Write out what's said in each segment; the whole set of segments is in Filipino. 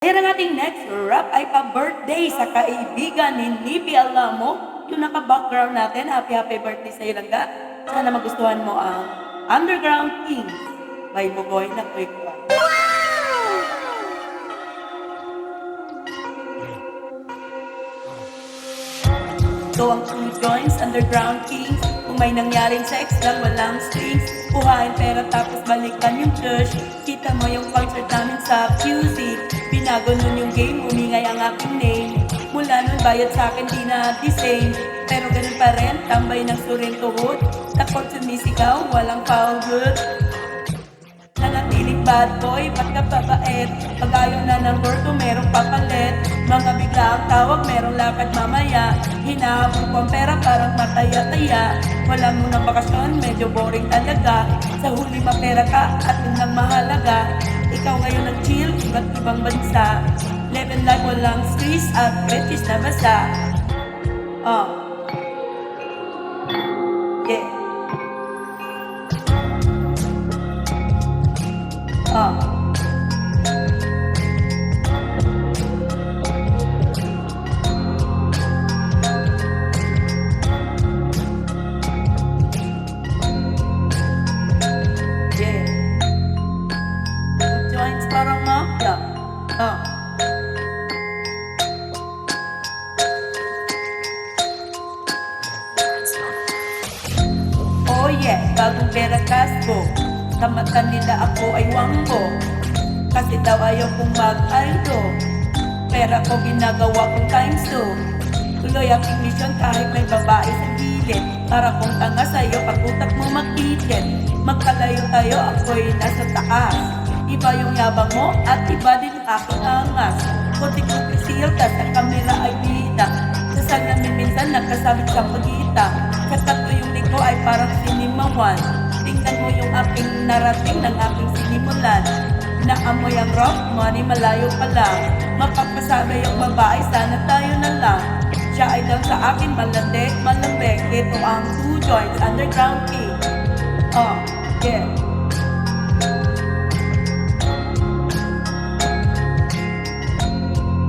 Ayan ang ating next rap ay pa-birthday sa kaibigan ni Nipi Alamo. Yung naka-background natin, happy birthday sa Ilangga. Sana magustuhan mo ang Underground Kings by Bugoy na Quick One. So ang two joints, Underground Kings. Kung may nangyaring sex lang, walang strings. Kuhain pera tapos balikan yung church. Kita mo yung concert namin sa QC. Binago nun yung game, umingay ang aking name. Mula nun bayad sa akin di na the same. Pero ganun pa rin, tambay ng suring tuhod. Takot sumisigaw, walang foul good. Nanatiling bad boy, ba't ka babait? Pag ayaw na ng gordo, merong papalit. Mga bigla ang tawag, merong lakad mamaya. Hinahabol ko ang pera, parang mataya-taya. Wala munang bakasyon, medyo boring talaga. Sa huli mapera ka, at yun lang mahalaga. Ikaw ngayon ang chill, iba't ibang bansa. Living life walang stress at fetish na basa. Yeah. Yeah. Joints parang mafia. Oh yeah, bagong pera Casco. Sa mata nila ako ay wanggo. Kasi daw ayaw kong mag-aldo. Pera ko ginagawa kong times 2. Tuloy ang mission kahit may babae sa gilid. Para kung tanga sa'yo pag utak mo magpikit. Magkalayo tayo, ako'y nasa taas. Iba yung yabang mo at iba din aking angas. Putik kong pisil, tas ang kamera ay bida. Dasal namin minsan nagkasabit sa pagita. Sa tatlo yung liko ay parang sinimawan. Tingnan mo yung aking narating ng aking sinimulan. Naamoy ang rock, money malayo pa lang. Mapapasabi yung babae, sana tayo na lang. Siya ay lang sa akin, malandi, malambek. Ito ang two joints, Underground King. Yeah.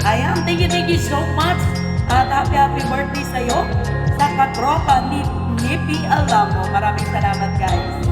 Ayan, thank you so much. At happy birthday sa'yo. Sa katropa ni Nipi Alamo. Maraming salamat guys.